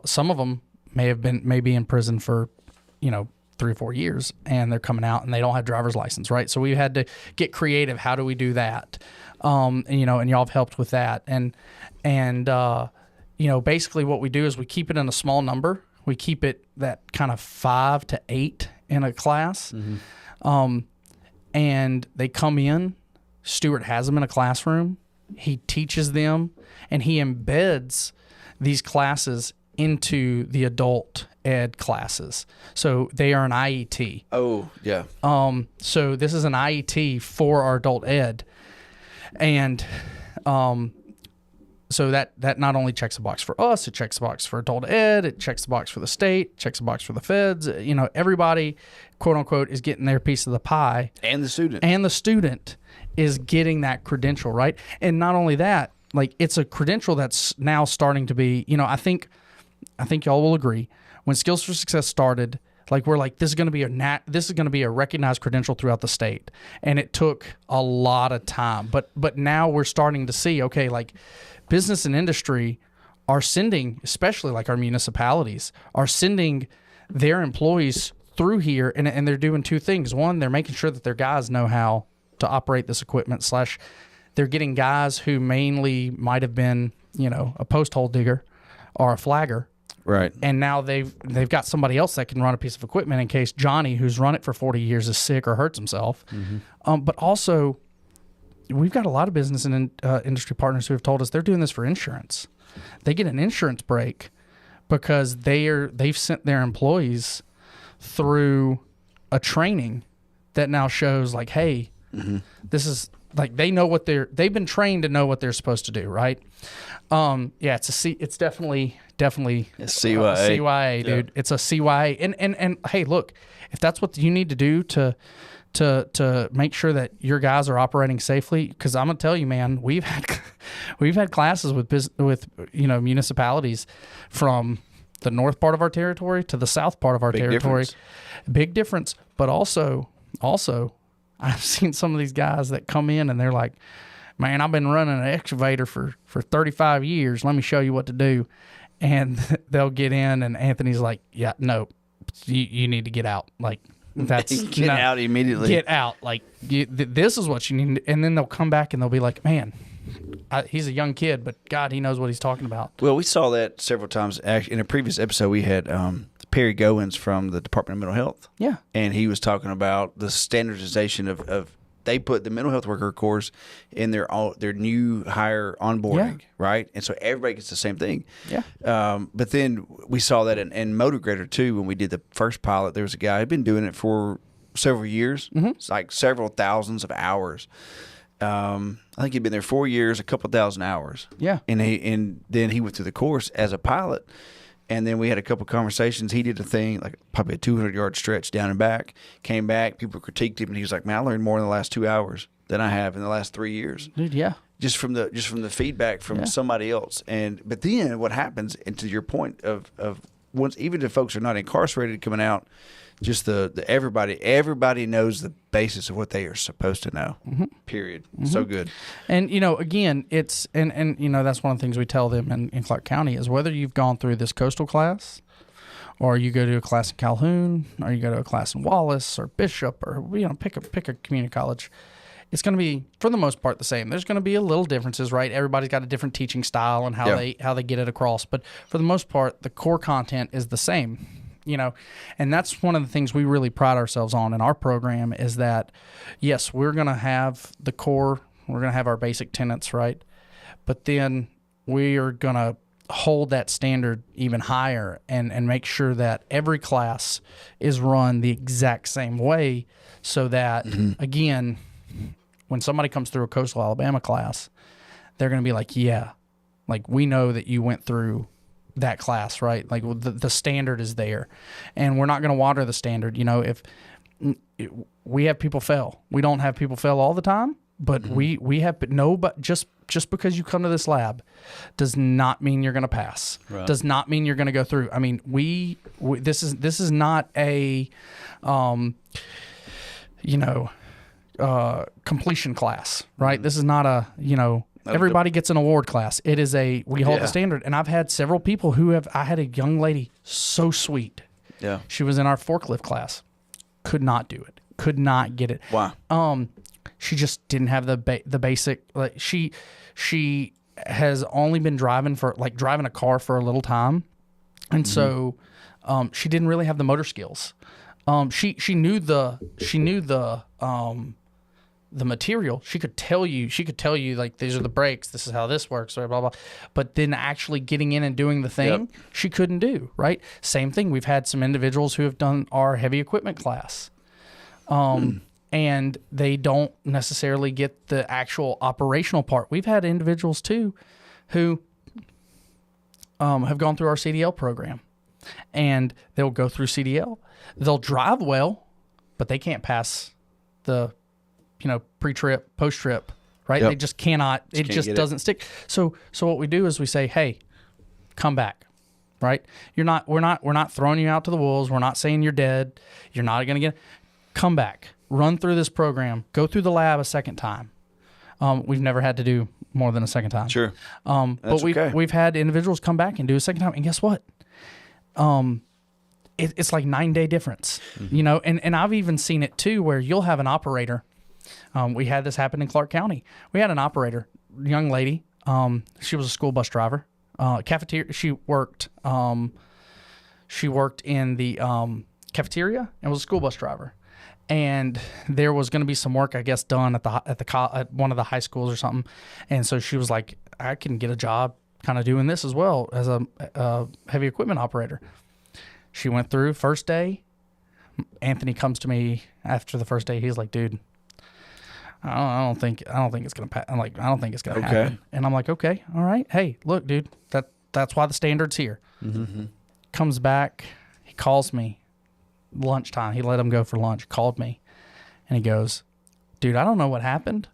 some of them may be in prison for, 3 or 4 years, and they're coming out and they don't have driver's license, right? So we had to get creative. How do we do that? And y'all have helped with that. And basically what we do is we keep it in a small number. We keep it that kind of 5 to 8 in a class. And they come in, Stuart has them in a classroom. He teaches them, and he embeds these classes into the adult ed classes. So they are an IET. Oh, yeah. So this is an IET for our adult ed. And so that not only checks a box for us, it checks a box for adult ed, it checks the box for the state, checks a box for the feds. Everybody, quote unquote, is getting their piece of the pie. And the student. And the student is getting that credential, right? And not only that, like, it's a credential that's now starting to be, I think y'all will agree, when Skills for Success started, like, we're like, this is going to be a recognized credential throughout the state. And it took a lot of time. But now we're starting to see, okay, like, business and industry are sending, especially like our municipalities, are sending their employees through here, and they're doing two things. One, they're making sure that their guys know how to operate this equipment, / they're getting guys who mainly might have been, a post hole digger or a flagger. Right. And now they've got somebody else that can run a piece of equipment in case Johnny, who's run it for 40 years, is sick or hurts himself. But also, we've got a lot of business and industry partners who have told us they're doing this for insurance. They get an insurance break because they've sent their employees through a training that now shows, like, hey, this is, like, they've been trained to know what they're supposed to do, right? It's definitely a CYA. CYA, dude. Yeah. It's a CYA. And hey, look, if that's what you need to do to make sure that your guys are operating safely, because I'm gonna tell you, man, we've had classes with municipalities from the north part of our territory to the south part of our territory. Big difference. But also I've seen some of these guys that come in and they're like, man, I've been running an excavator for 35 years. Let me show you what to do. And they'll get in, and Anthony's like, yeah, no, you need to get out. Like, that's get out immediately. Get out. Like, this is what you need. And then they'll come back and they'll be like, man, he's a young kid, but God, he knows what he's talking about. Well, we saw that several times. Actually, in a previous episode, we had Perry Goins from the Department of Mental Health. Yeah. And he was talking about the standardization of they put the mental health worker course in their new hire onboarding, right? And so everybody gets the same thing. Yeah. But then we saw that in Motor Grader too. When we did the first pilot, there was a guy who'd been doing it for several years. It's like several thousands of hours. I think he'd been there 4 years, a couple thousand hours. Yeah. And then he went through the course as a pilot. And then we had a couple conversations. He did a thing, like probably a 200-yard stretch down and back, came back, people critiqued him, and he was like, man, I learned more in the last 2 hours than I have in the last 3 years. Dude, yeah. Just from the feedback from somebody else. But then what happens, and to your point of once, even if folks are not incarcerated coming out, just the everybody knows the basis of what they are supposed to know. Period. So good. And again, it's and that's one of the things we tell them in Clark County is whether you've gone through this coastal class, or you go to a class in Calhoun, or you go to a class in Wallace or Bishop, or pick a community college. It's going to be, for the most part, the same. There's going to be a little differences, right? Everybody's got a different teaching style and how they get it across. But for the most part, the core content is the same. And that's one of the things we really pride ourselves on in our program is that, yes, we're going to have the core, we're going to have our basic tenets, right? But then we are going to hold that standard even higher and make sure that every class is run the exact same way so that, again, when somebody comes through a Coastal Alabama class, they're going to be like, yeah, like we know that you went through that class, right? Like the standard is there, and we're not going to water the standard. You know, if we have people fail, we don't have people fail all the time, but we have but just because you come to this lab does not mean you're going to pass. Right. Does not mean you're going to go through. I mean, this is not a completion class, right? This is not a, everybody gets an award class. It is we hold the standard. And I've had several people I had a young lady, so sweet. Yeah. She was in our forklift class. Could not do it. Could not get it. Wow. She just didn't have the basic, like she has only been driving a car for a little time. And so, she didn't really have the motor skills. She knew the material. She could tell you like, these are the brakes, this is how this works, blah, blah, blah. But then actually getting in and doing the thing, she couldn't do, right? Same thing. We've had some individuals who have done our heavy equipment class. And they don't necessarily get the actual operational part. We've had individuals too who have gone through our CDL program, and they'll go through CDL. They'll drive well, but they can't pass the pre-trip, post-trip, right? Yep. They just cannot. It just doesn't stick. So what we do is we say, hey, come back, right? We're not throwing you out to the wolves. We're not saying you're dead. You're not going to come back, run through this program, go through the lab a second time. We've never had to do more than a second time. Sure. But we've had individuals come back and do a second time, and guess what? It's like 9-day difference, and I've even seen it too, where you'll have an operator. We had this happen in Clark County. We had an operator, young lady. She was a school bus driver, cafeteria. She worked in the cafeteria and was a school bus driver. And there was going to be some work, I guess, done at one of the high schools or something. And so she was like, I can get a job kind of doing this as well as a heavy equipment operator. She went through first day. Anthony comes to me after the first day. He's like, dude, I don't think it's going to pass. I'm like, I don't think it's going to happen. And I'm like, okay, all right. Hey, look, dude, that's why the standard's here. Mm-hmm. Comes back. He calls me. Lunchtime, he let him go for lunch, called me, and he goes, dude, I don't know what happened,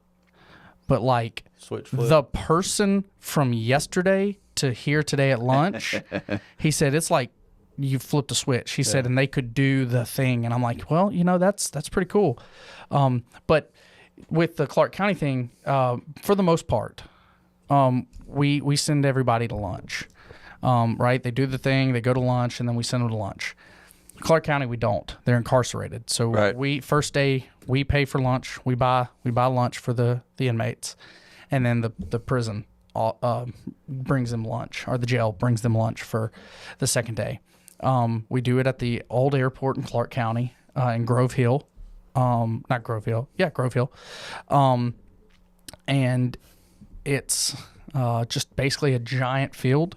but like the person from yesterday to here today at lunch, he said, it's like you flipped a switch. He said, and they could do the thing. And I'm like, well, that's pretty cool. But with the Clark County thing, for the most part, we send everybody to lunch, right? They do the thing, they go to lunch, and then we send them to lunch. Clark County, we don't. They're incarcerated. So we first day we pay for lunch. We buy lunch for the inmates, and then the prison brings them lunch, or the jail brings them lunch for the second day. We do it at the old airport in Clark County in Grove Hill, not Grove Hill, Grove Hill, and it's just basically a giant field,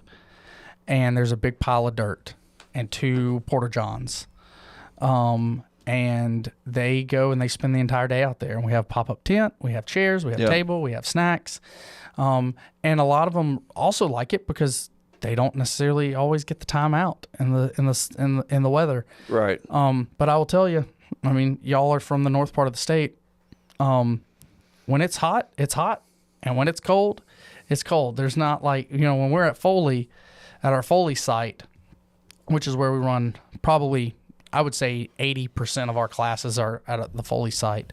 and there's a big pile of dirt and 2 porta-johns. And they go and they spend the entire day out there. And we have pop-up tent, we have chairs, we have table, we have snacks. And a lot of them also like it because they don't necessarily always get the time out in the weather. Right. But I will tell you, I mean, y'all are from the north part of the state. When it's hot, it's hot. And when it's cold, it's cold. There's not like, when we're at our Foley site, which is where we run probably, I would say 80% of our classes are at the Foley site.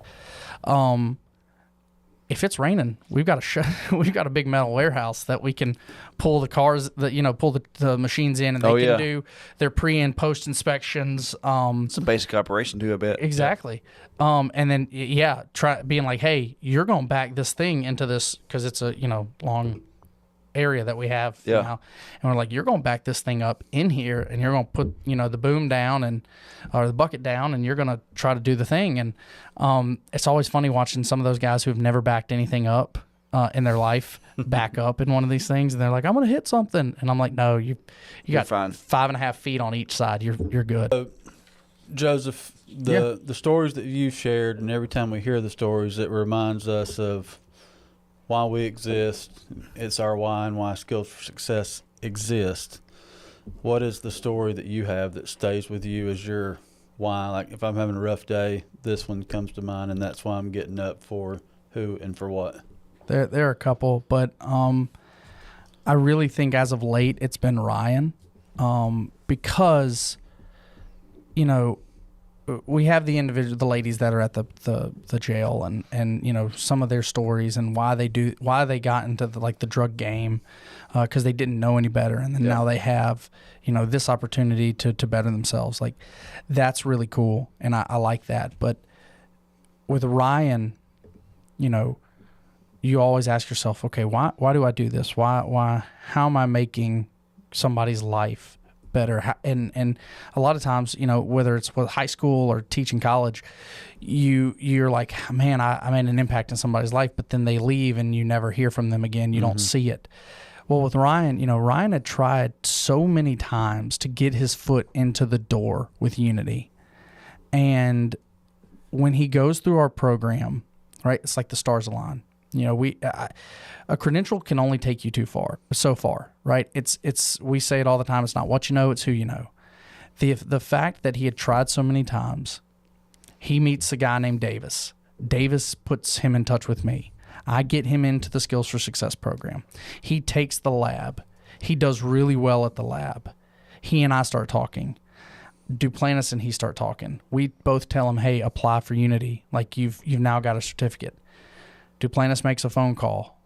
If it's raining, we've got a big metal warehouse that we can pull the cars, pull the machines in, and they can do their pre and post inspections. It's a basic operation too, I bet. Exactly. And then try being like, hey, you're going to back this thing into this because it's a long area that we have now, and we're like, you're going to back this thing up in here, and you're going to put the boom down or the bucket down, and you're going to try to do the thing. And it's always funny watching some of those guys who have never backed anything up, in their life back up in one of these things, and they're like, I'm going to hit something. And I'm like, no, you got fine. 5.5 feet on each side. You're good. Joseph, the stories that you've shared, and every time we hear the stories, it reminds us of why we exist. It's our why and why Skills for Success exist. What is the story that you have that stays with you as your why? Like if I'm having a rough day, this one comes to mind, and that's why I'm getting up for who and for what. There are a couple, but I really think as of late it's been Ryan, because we have the ladies that are at the jail, and some of their stories and why they got into the drug game, because they didn't know any better, and then now they have this opportunity to better themselves. Like, that's really cool, and I like that. But with Ryan, you always ask yourself, okay, why do I do this? How am I making somebody's life better? And a lot of times, whether it's with high school or teaching college, you're like, man, I made an impact in somebody's life, but then they leave and you never hear from them again. You don't see it. Well, with Ryan, Ryan had tried so many times to get his foot into the door with Unity. And when he goes through our program, right, it's like the stars align. A credential can only take you so far, right? We say it all the time. It's not what you know, it's who you know. The fact that he had tried so many times, he meets a guy named Davis. Davis puts him in touch with me. I get him into the Skills for Success program. He takes the lab. He does really well at the lab. He and I start talking. Duplantis and he start talking. We both tell him, hey, apply for Unity. Like, you've now got a certificate. Duplantis makes a phone call.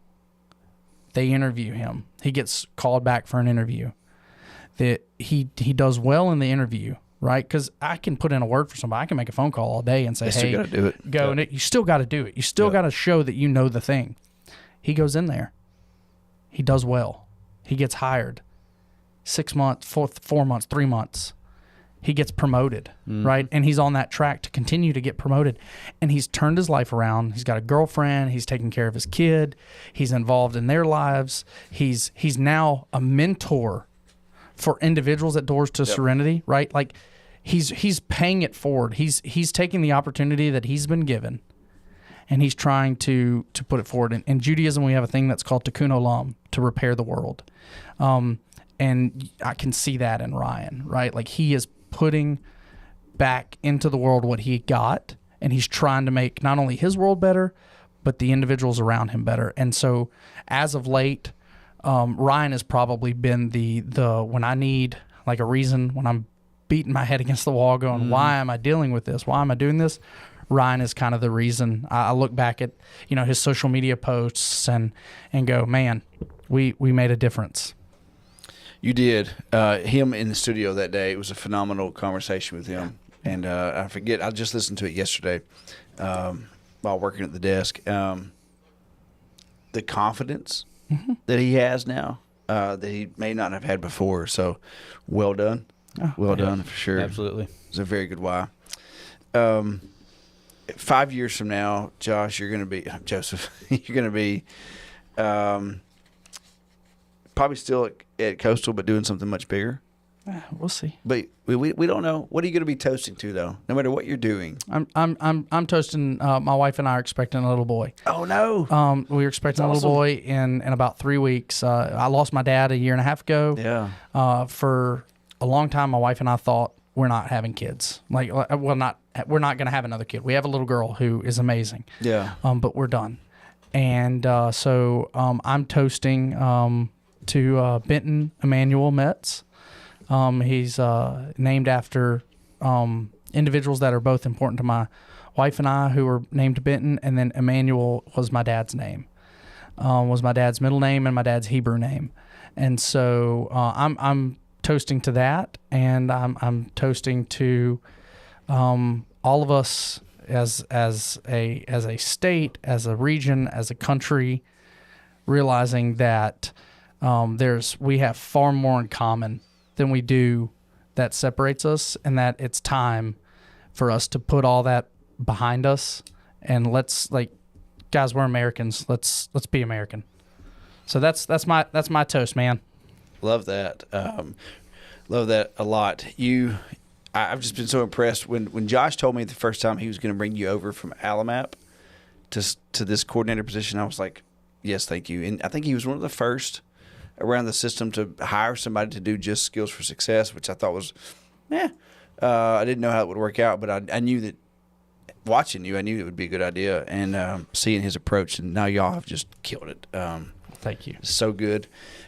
They interview him. He gets called back for an interview. He does well in the interview, right? Because I can put in a word for somebody. I can make a phone call all day and say, hey, gotta do it. go. And you still got to do it. You still got to show that you know the thing. He goes in there. He does well. He gets hired. 6 months, 4 months, 3 months. He gets promoted, right? And he's on that track to continue to get promoted. And he's turned his life around. He's got a girlfriend. He's taking care of his kid. He's involved in their lives. He's now a mentor for individuals at Doors to Serenity, right? Like, he's paying it forward. He's taking the opportunity that he's been given, and he's trying to put it forward. In Judaism, we have a thing that's called tikkun olam, to repair the world. And I can see that in Ryan, right? Like, he is putting back into the world what he got, and he's trying to make not only his world better, but the individuals around him better. And so as of late, Ryan has probably been the when I need like a reason, when I'm beating my head against the wall going, why am I dealing with this? Why am I doing this? Ryan is kind of the reason. I look back at, his social media posts and go, man, we made a difference. You did. Him in the studio that day, it was a phenomenal conversation with him. And I just listened to it yesterday while working at the desk. The confidence that he has now that he may not have had before. So, well done. Well done, for sure. Absolutely. It's a very good why. 5 years from now, Joseph, you're going to be probably still at Coastal, but doing something much bigger. We'll see. But we don't know. What are you going to be toasting to, though? No matter what you're doing. I'm toasting. My wife and I are expecting a little boy. Oh no! We're expecting a little boy in about 3 weeks. I lost my dad a year and a half ago. Yeah. For a long time, my wife and I thought we're not having kids. We're not going to have another kid. We have a little girl who is amazing. Yeah. But we're done. And so I'm toasting to Benton Emmanuel Metz. He's named after individuals that are both important to my wife and I, who were named Benton, and then Emmanuel was my dad's name, was my dad's middle name and my dad's Hebrew name. And so I'm toasting to that, and I'm toasting to all of us as a state, as a region, as a country, realizing that we have far more in common than we do that separates us, and that it's time for us to put all that behind us, and let's guys, we're Americans. Let's be American. So that's my toast, man. Love that. Love that a lot. I've just been so impressed when Josh told me the first time he was going to bring you over from Alamap to this coordinator position. I was like, yes, thank you. And I think he was one of the first around the system to hire somebody to do just Skills for Success, which I thought was, I didn't know how it would work out, but I knew that watching you, I knew it would be a good idea, and seeing his approach, and now y'all have just killed it. Thank you. So good.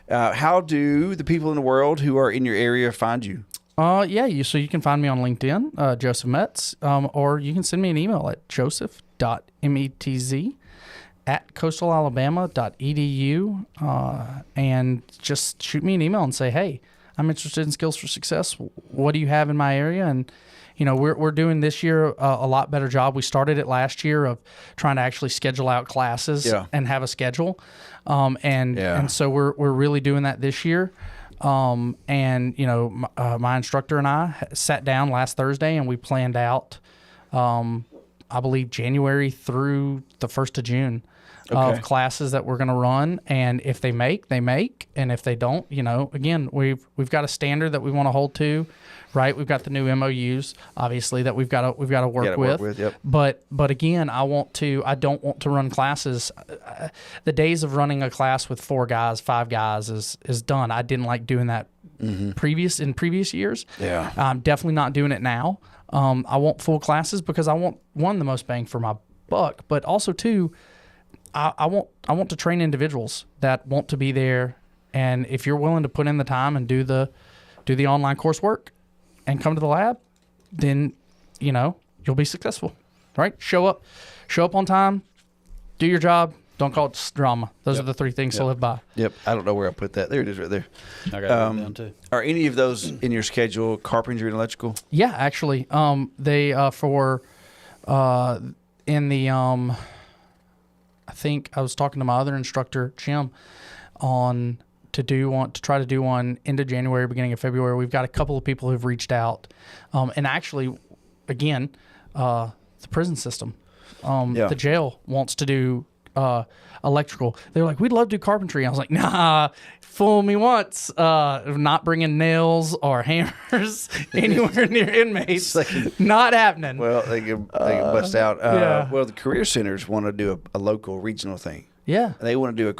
How do the people in the world who are in your area find you? So you can find me on LinkedIn, Joseph Metz, or you can send me an email at joseph.metz@coastalalabama.edu, and just shoot me an email and say, hey, I'm interested in Skills for Success. What do you have in my area? And we're doing this year a lot better job. We started it last year of trying to actually schedule out classes and have a schedule, and so we're really doing that this year. My instructor and I sat down last Thursday and we planned out, I believe January through the 1st of June of classes that we're going to run. And if they make, they make. And if they don't, again, we've got a standard that we want to hold to, right? We've got the new MOUs, obviously, that we've got to work with. Yep. But again, I don't want to run classes. The days of running a class with 4 guys, 5 guys is done. I didn't like doing that in previous years. Yeah. I'm definitely not doing it now. I want full classes because I want, one, the most bang for my buck, but also 2, I want to train individuals that want to be there. And if you're willing to put in the time and do the online coursework and come to the lab, then you'll be successful, right? Show up on time, do your job, don't call it drama. Those are the 3 things to live by. Yep. I don't know where I put that. There it is, right there. I got it down too. Are any of those in your schedule? Carpentry and electrical? Yeah, actually, they in the I think I was talking to my other instructor, Jim, to try to do one end of January, beginning of February. We've got a couple of people who've reached out, and actually, again, the prison system, the jail wants to do electrical. They're like, we'd love to do carpentry. I was like, nah, fool me once. Not bringing nails or hammers anywhere near inmates. Not happening. Well, they can bust out. Well, the career centers want to do a local regional thing. Yeah. They want to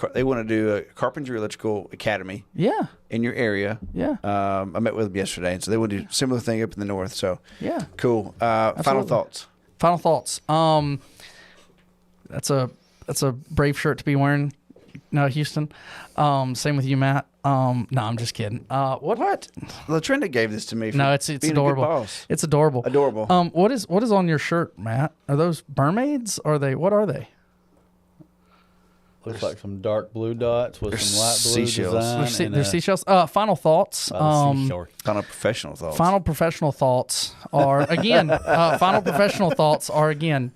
do a carpentry electrical academy. Yeah. In your area. Yeah. I met with them yesterday, and so they want to do a similar thing up in the north. So yeah. Cool. Final thoughts. That's a brave shirt to be wearing. No, Houston. Same with you, Matt. No, I'm just kidding. What? Latrenda gave this to me. No, it's adorable. A good boss. It's adorable. Adorable. What is on your shirt, Matt? Are those mermaids? What are they? Looks like some dark blue dots with some light blue seashells. design. They're seashells. Final thoughts. Final professional thoughts. Final professional thoughts are again.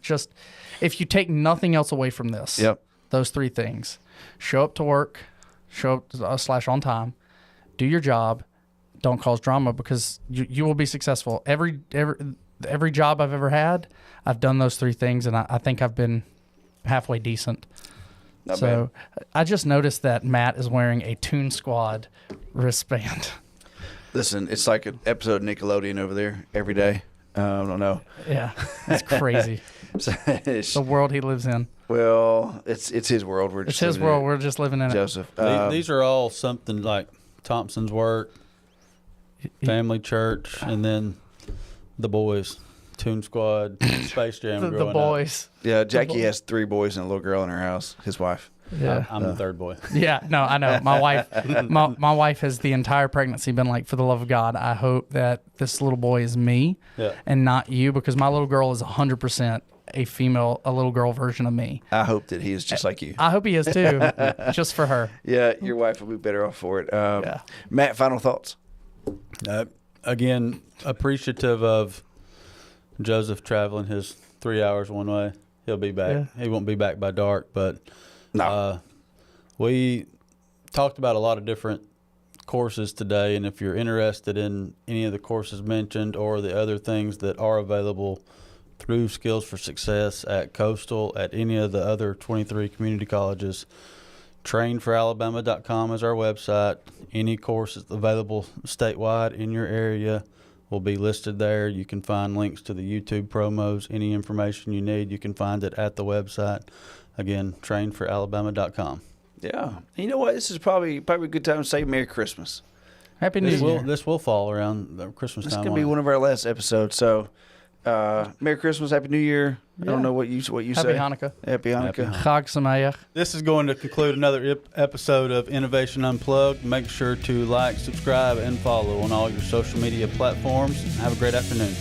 Just if you take nothing else away from this. Yep. Those 3 things: show up to work, show up / on time, do your job, don't cause drama, because you will be successful. Every job I've ever had, I've done those 3 things, and I think I've been halfway decent. Not bad. I just noticed that Matt is wearing a Toon Squad wristband. Listen, it's like an episode of Nickelodeon over there every day. I don't know. Yeah, that's crazy. The world he lives in. Well, it's his world. We're just living in it. Joseph. These are all something like Thompson's work, family church, and then the boys. Toon Squad, Space Jam. The boys. Up. Yeah, Jackie has 3 boys and a little girl in her house. His wife. Yeah, I'm the 3rd boy. Yeah, no, I know. My wife, my wife has the entire pregnancy been like, for the love of God, I hope that this little boy is me and not you, because my little girl is 100% a little girl version of me. I hope that he is just like you. I hope he is too, just for her. Yeah, your wife will be better off for it. Matt, final thoughts. Again, appreciative of Joseph traveling his 3 hours one way. He'll be back. Yeah. He won't be back by dark, but we talked about a lot of different courses today, and if you're interested in any of the courses mentioned or the other things that are available through Skills for Success at Coastal, at any of the other 23 community colleges. Trainforalabama.com is our website. Any course that's available statewide in your area will be listed there. You can find links to the YouTube promos. Any information you need, you can find it at the website. Again, trainforalabama.com. Yeah. You know what? This is probably a good time to say Merry Christmas. Happy New Year. This will fall around the Christmas This is time. going to be one of our last episodes. So, Merry Christmas, Happy New Year. I don't know what you Happy say. Hanukkah. Happy Hanukkah. Chag Sameach. This is going to conclude another episode of Innovation Unplugged. Make sure to like, subscribe, and follow on all your social media platforms. Have a great afternoon.